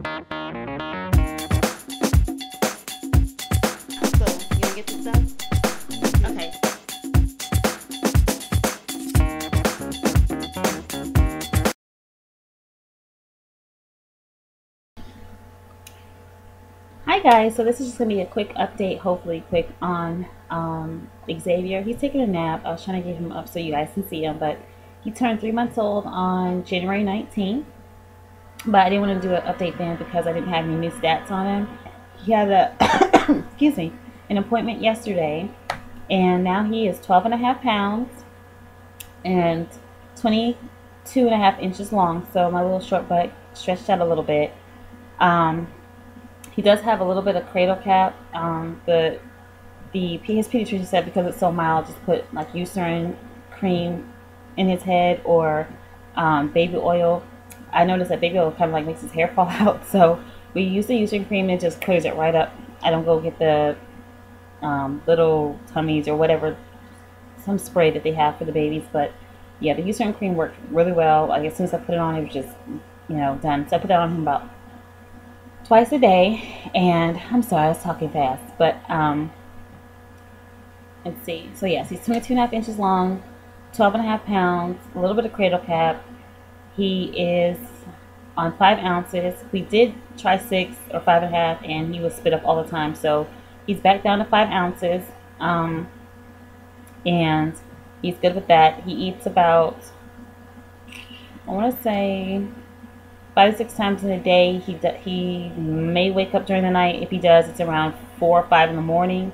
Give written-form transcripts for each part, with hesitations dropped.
So, you wanna get this done? Okay. Hi guys, so this is just going to be a quick update, hopefully quick, on Xavier. He's taking a nap. I was trying to get him up so you guys can see him, but he turned 3 months old on January 19th. But I didn't want to do an update then because I didn't have any new stats on him. He had a, excuse me, an appointment yesterday, and now he is 12.5 pounds and 22.5 inches long. So my little short butt stretched out a little bit. He does have a little bit of cradle cap. His pediatrician said because it's so mild, just put like eucerin cream in his head or baby oil. I noticed that baby oil kind of like makes his hair fall out, so we use the eucerin cream and it just clears it right up. I don't go get the little tummies or whatever, some spray that they have for the babies, but yeah, the eucerin cream worked really well. Like as soon as I put it on, it was just, you know, done. So I put that on him about twice a day, and I'm sorry I was talking fast, but let's see. So yes, he's 22.5 inches long, 12.5 pounds, a little bit of cradle cap. He is on 5 ounces. We did try 6 or 5.5, and he was spit up all the time. So he's back down to 5 ounces, and he's good with that. He eats about, I want to say, 5 to 6 times in a day. He may wake up during the night. If he does, it's around 4 or 5 in the morning.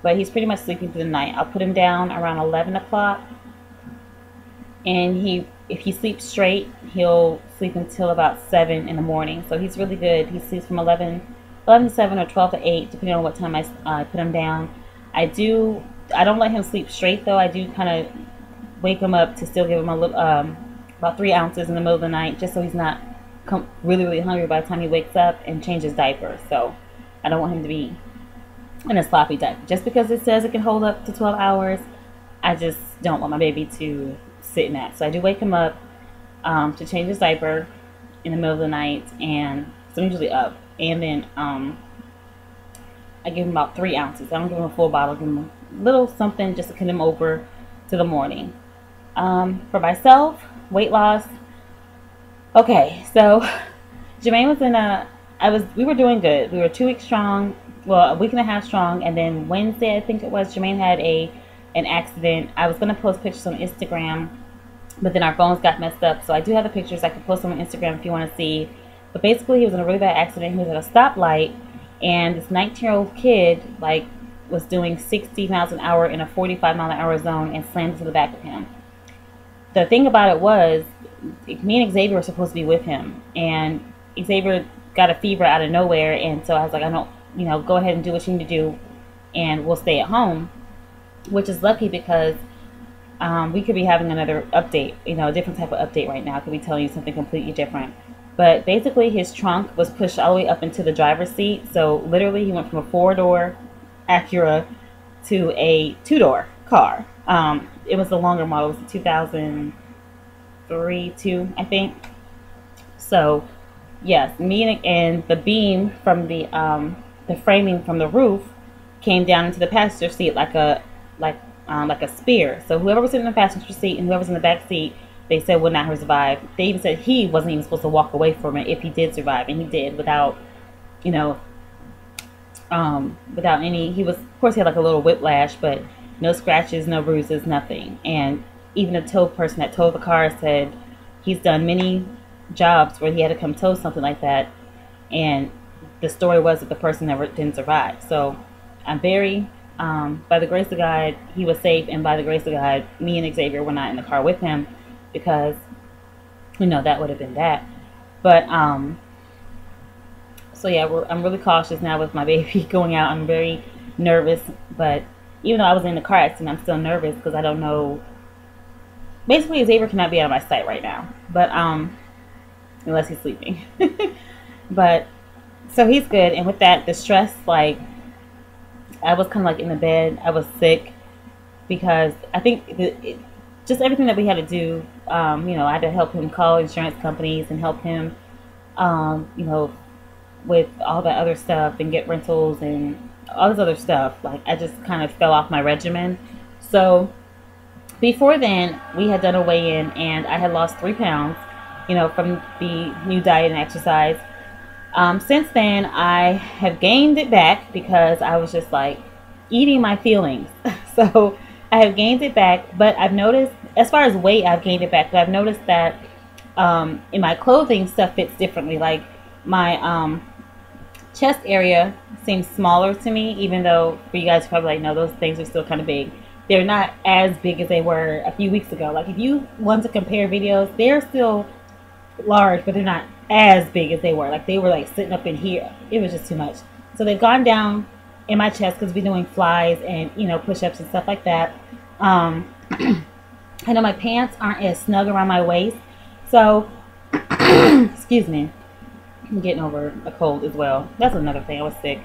But he's pretty much sleeping through the night. I'll put him down around 11 o'clock. And if he sleeps straight, he'll sleep until about 7 in the morning. So he's really good. He sleeps from 11 to 7 or 12 to 8, depending on what time I put him down. I don't let him sleep straight, though. I do kind of wake him up to still give him a little, about 3 ounces in the middle of the night, just so he's not really, really hungry by the time he wakes up and changes diapers. So I don't want him to be in a sloppy diaper. Just because it says it can hold up to 12 hours, I just don't want my baby to sit in that. So I do wake him up to change his diaper in the middle of the night, and so I'm usually up. And then I give him about 3 ounces. I don't give him a full bottle. I give him a little something just to get him over to the morning. For myself, weight loss. Okay, so Jermaine was in we were doing good. We were 2 weeks strong, well, a week and a half strong, and then Wednesday, I think it was, Jermaine had an accident. I was going to post pictures on Instagram, but then our phones got messed up, so I do have the pictures. I can post them on Instagram if you want to see. But basically, he was in a really bad accident. He was at a stoplight, and this 19-year-old kid, like, was doing 60 miles an hour in a 45-mile-an-hour zone and slammed into the back of him. The thing about it was, me and Xavier were supposed to be with him, and Xavier got a fever out of nowhere, and so I was like, I don't, go ahead and do what you need to do, and we'll stay at home, which is lucky because we could be having another update, a different type of update right now. I could be telling you something completely different. But basically, his trunk was pushed all the way up into the driver's seat, so literally he went from a 4-door Acura to a 2-door car. It was the longer model. It was the 2003, 2, I think. So, yes, and the beam from the framing from the roof came down into the passenger seat like a spear. So whoever was sitting in the passenger seat and whoever was in the back seat, they said would not survive. They even said he wasn't even supposed to walk away from it if he did survive, and he did without any. He was, of course, he had like a little whiplash, but no scratches, no bruises, nothing. And even the tow person that towed the car said he's done many jobs where he had to come tow something like that, and the story was that the person never didn't survive. So I'm very, by the grace of God, he was safe, and by the grace of God, me and Xavier were not in the car with him, because that would have been that. But so yeah, I'm really cautious now with my baby going out. I'm very nervous, but even though I was in the car accident, I'm still nervous because I don't know. Basically, Xavier cannot be out of my sight right now, but unless he's sleeping. But so he's good, and with that, the stress, like, I was kind of like in the bed. I was sick because I think just everything that we had to do. I had to help him call insurance companies and help him, with all that other stuff and get rentals and all this other stuff. Like, I just kind of fell off my regimen. So before then, we had done a weigh-in, and I had lost 3 pounds, you know, from the new diet and exercise. Since then, I have gained it back because I was just like eating my feelings. So I have gained it back, but I've noticed, as far as weight, I've gained it back, but I've noticed that in my clothing, stuff fits differently. Like, my chest area seems smaller to me, even though for you guys probably like, no, those things are still kind of big. They're not as big as they were a few weeks ago. Like, if you want to compare videos, they're still large, but they're not as big as they were. Like, they were like sitting up in here. It was just too much. So they've gone down in my chest because we're doing flies and, you know, push-ups and stuff like that. I know my pants aren't as snug around my waist. So, excuse me, I'm getting over a cold as well. That's another thing. I was sick.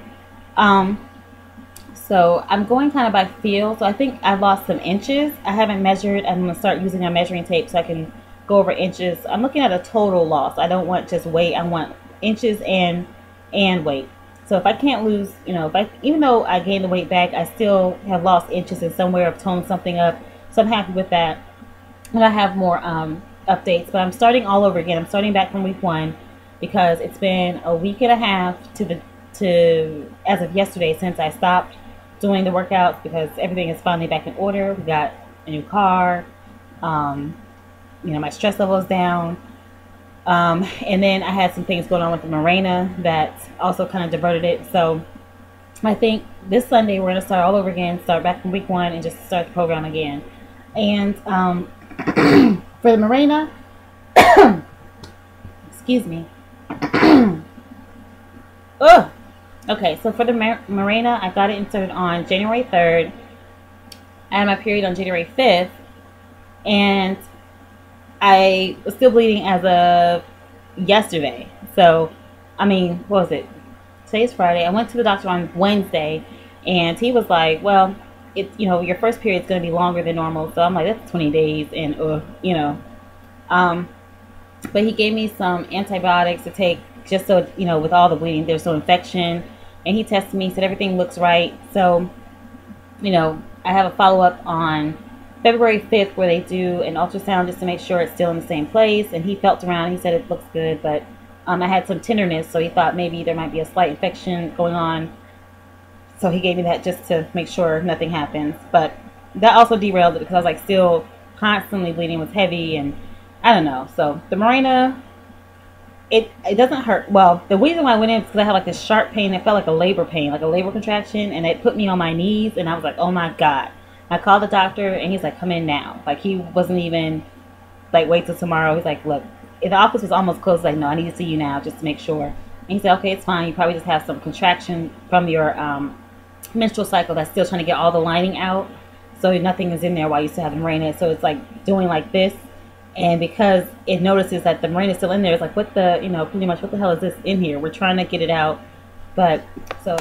So I'm going kind of by feel. So I think I've lost some inches. I haven't measured. I'm going to start using a measuring tape so I can go over inches. I'm looking at a total loss. I don't want just weight. I want inches and weight. So if I can't lose, you know, even though I gained the weight back, I still have lost inches in somewhere. I've toned something up. So I'm happy with that. And I have more updates, but I'm starting all over again. I'm starting back from week 1 because it's been a week and a half as of yesterday since I stopped doing the workouts because everything is finally back in order. We got a new car. You know, my stress level is down. And then I had some things going on with the Mirena that also kind of diverted it. So I think this Sunday we're going to start all over again, start back from week 1 and just start the program again. And for the Mirena, excuse me. Ugh. Okay, so for the Mirena, I got it inserted on January 3rd. I had my period on January 5th. And I was still bleeding as of yesterday. So, I mean, what was it? Today's Friday. I went to the doctor on Wednesday, and he was like, well, it's, you know, your first period is going to be longer than normal. So I'm like, that's 20 days, and, you know. But he gave me some antibiotics to take just so, you know, with all the bleeding, there's no infection. And he tested me, said everything looks right. So, you know, I have a follow-up on February 5th where they do an ultrasound just to make sure it's still in the same place. And he felt around. He said it looks good, but I had some tenderness, so he thought maybe there might be a slight infection going on. So he gave me that just to make sure nothing happens. But that also derailed it because I was like still constantly bleeding, was heavy, and I don't know. So the Mirena, it doesn't hurt. Well, the reason why I went in is because I had like this sharp pain. It felt like a labor pain, like a labor contraction, and it put me on my knees, and I was like, oh my God. I called the doctor, and he's like, come in now. Like, he wasn't even like, wait till tomorrow. He's like, look, the office was almost closed. Like, no, I need to see you now just to make sure. And he said, okay, it's fine. You probably just have some contraction from your menstrual cycle that's still trying to get all the lining out. So nothing is in there while you still have the Mirena. So it's like doing like this. And because it notices that the Mirena is still in there, it's like, what the, you know, pretty much what the hell is this in here? We're trying to get it out. But so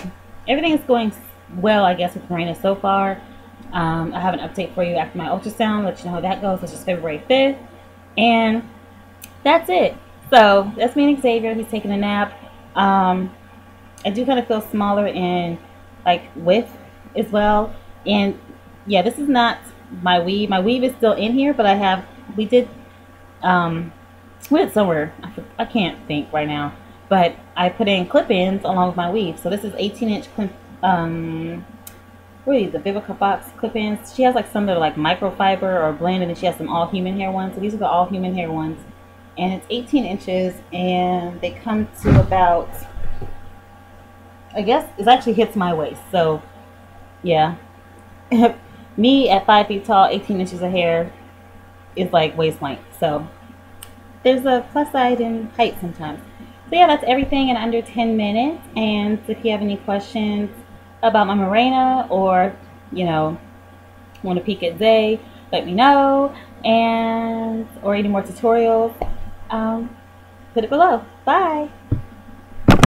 everything is going well, I guess, with Mirena so far. I have an update for you after my ultrasound, let you know how that goes, which is February 5th. And that's it. So that's me and Xavier. He's taking a nap. I do kind of feel smaller in like width as well. And yeah, this is not my weave. My weave is still in here, but we did somewhere. I can't think right now. But I put in clip-ins along with my weave. So this is 18-inch clip. What are these? The Vivica Fox clip-ins. She has like some that are like microfiber or blend, and then she has some all-human hair ones. So these are the all-human hair ones. And it's 18 inches, and they come to about, I guess, it actually hits my waist. So, yeah. Me at 5 feet tall, 18 inches of hair is like waist length. So, there's a plus side in height sometimes. So, yeah, that's everything in under 10 minutes. And if you have any questions about my Mirena, or, you know, want to peek at Zay, let me know. And, or any more tutorials, put it below. Bye.